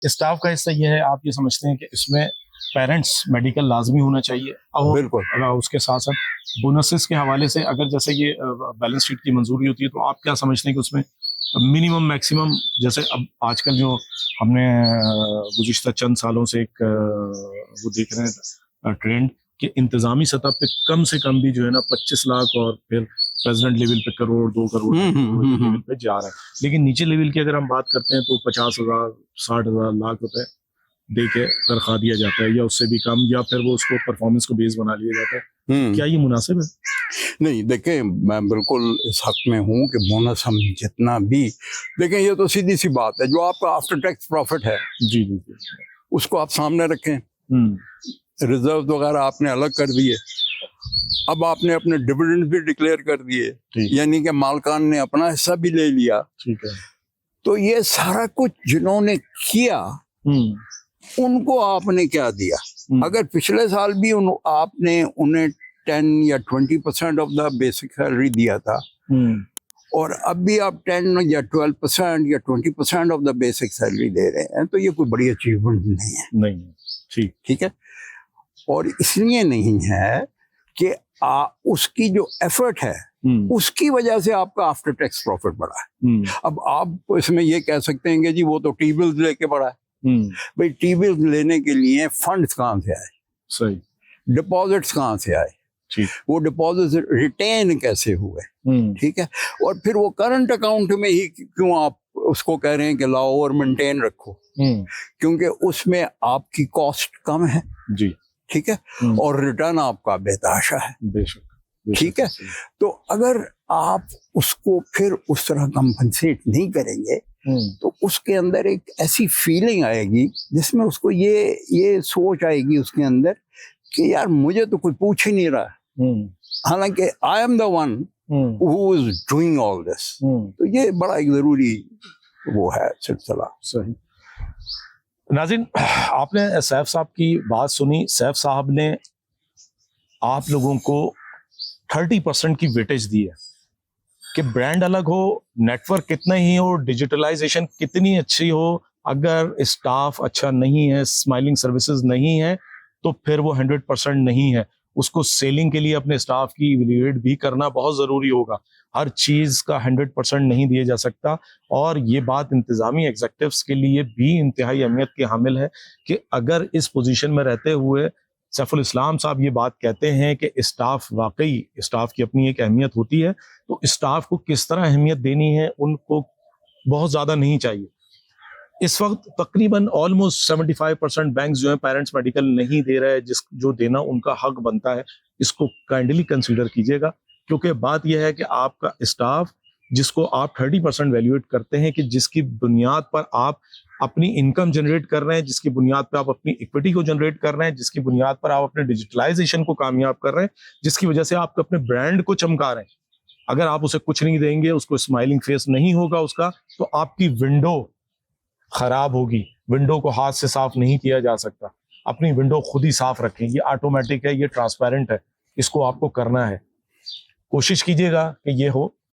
Staff کا حصہ یہ ہے، آپ یہ سمجھتے ہیں کہ اس میں پیرنٹس میڈیکل لازمی ہونا چاہیے، اور بالکل اس کے ساتھ ساتھ بونسز کے حوالے سے اگر جیسے یہ بیلنس شیٹ کی منظوری ہوتی ہے تو آپ کیا سمجھتے ہیں کہ اس میں منیمم میکسیمم، جیسے اب آج کل جو ہم نے گزشتہ چند سالوں سے ایک وہ دیکھ رہے ہیں ٹرینڈ کہ انتظامی سطح پہ کم سے کم بھی جو ہے نا 25 لاکھ اور پھر پریزیڈنٹ لیول پہ کروڑ 2 کروڑ لیول پہ جا رہا ہے، لیکن نیچے لیول کی اگر ہم بات کرتے ہیں تو 50,000 60,000 لاکھ روپے دے کے تنخواہ دیا جاتا ہے، یا اس سے بھی کم، یا پھر وہ اس کو پرفارمنس کو بیس بنا لیا جاتا ہے. کیا یہ مناسب ہے؟ نہیں، دیکھیں میں بالکل اس حق میں ہوں کہ بونس ہم جتنا بھی دیکھیں، یہ تو سیدھی سی بات ہے، جو آپ کا آفٹر ٹیکس پروفٹ ہے جی جی اس کو آپ سامنے رکھیں. ریزرو وغیرہ آپ نے الگ کر دیے، اب آپ نے اپنے ڈویڈنڈ بھی ڈکلیئر کر دیے، یعنی کہ مالکان نے اپنا حصہ بھی لے لیا. ٹھیک ہے، تو یہ سارا کچھ جنہوں نے کیا ان کو آپ نے کیا دیا؟ اگر پچھلے سال بھی آپ نے انہیں 10 یا 20% آف دا بیسک سیلری دیا تھا، اور اب بھی آپ 10 یا 12% یا 20% آف دا بیسک سیلری دے رہے ہیں، تو یہ کوئی بڑی اچیومنٹ نہیں ہے. نہیں، ٹھیک ہے. اور اس لیے نہیں ہے کہ اس کی جو ایفرٹ ہے اس کی وجہ سے آپ کا آفٹر ٹیکس پروفٹ بڑھا ہے. اب آپ اس میں یہ کہہ سکتے ہیں کہ جی وہ تو ٹی بلز لے کے بڑھا ہے. بھائی ٹی بلز لینے کے لیے فنڈز کہاں سے آئے؟ صحیح. ڈپازٹس کہاں سے آئے؟ وہ ڈپازٹس ریٹین کیسے ہوئے؟ ٹھیک ہے. اور پھر وہ کرنٹ اکاؤنٹ میں ہی کیوں آپ اس کو کہہ رہے ہیں کہ لاؤ اور مینٹین رکھو؟ کیونکہ اس میں آپ کی کاسٹ کم ہے. جی ٹھیک ہے. اور ریٹرن آپ کا بے تحاشا ہے. بے شک. ٹھیک ہے. تو اگر آپ اس کو پھر اس طرح کمپنسیٹ نہیں کریں گے تو اس کے اندر ایک ایسی فیلنگ آئے گی جس میں اس کو یہ سوچ آئے گی اس کے اندر کہ یار مجھے تو کوئی پوچھ ہی نہیں رہا، حالانکہ I am the one who is doing all this. تو یہ بڑا ایک ضروری وہ ہے سلسلہ. صحیح. ناظرین، آپ نے سیف صاحب کی بات سنی. سیف صاحب نے آپ لوگوں کو 30% کی ویٹیج دی ہے کہ برانڈ الگ ہو، نیٹ ورک کتنا ہی ہو، ڈیجیٹلائزیشن کتنی اچھی ہو، اگر اسٹاف اچھا نہیں ہے، اسمائلنگ سروسز نہیں ہے تو پھر وہ 100% نہیں ہے. اس کو سیلنگ کے لیے اپنے اسٹاف کی ایویلویٹ بھی کرنا بہت ضروری ہوگا. ہر چیز کا 100% نہیں دیا جا سکتا. اور یہ بات انتظامی ایگزیکٹوز کے لیے بھی انتہائی اہمیت کی حامل ہے کہ اگر اس پوزیشن میں رہتے ہوئے سیف الاسلام صاحب یہ بات کہتے ہیں کہ اسٹاف، واقعی اسٹاف کی اپنی ایک اہمیت ہوتی ہے، تو اسٹاف کو کس طرح اہمیت دینی ہے ان کو بہت زیادہ نہیں چاہیے. اس وقت تقریباً آلموسٹ 75% بینکس جو ہیں پیرنٹس میڈیکل نہیں دے رہے، جو دینا ان کا حق بنتا ہے. اس کو کائنڈلی کنسیڈر کیجیے گا، کیونکہ بات یہ ہے کہ آپ کا اسٹاف جس کو آپ 30% ویلیویٹ کرتے ہیں، کہ جس کی بنیاد پر آپ اپنی انکم جنریٹ کر رہے ہیں، جس کی بنیاد پہ آپ اپنی ایکویٹی کو جنریٹ کر رہے ہیں، جس کی بنیاد پر آپ اپنے ڈیجیٹلائزیشن کو کامیاب کر رہے ہیں، جس کی وجہ سے آپ اپنے برانڈ کو چمکا رہے ہیں. اگر آپ اسے کچھ نہیں دیں گے، اس کو اسمائلنگ فیس نہیں ہوگا اس کا، تو آپ کی ونڈو خراب ہوگی. ونڈو کو ہاتھ سے صاف نہیں کیا جا سکتا. اپنی ونڈو خود ہی صاف رکھیں. یہ آٹومیٹک ہے، یہ ٹرانسپیرنٹ ہے، اس کو آپ کو کرنا ہے. کوشش کیجیے گا کہ یہ ہو.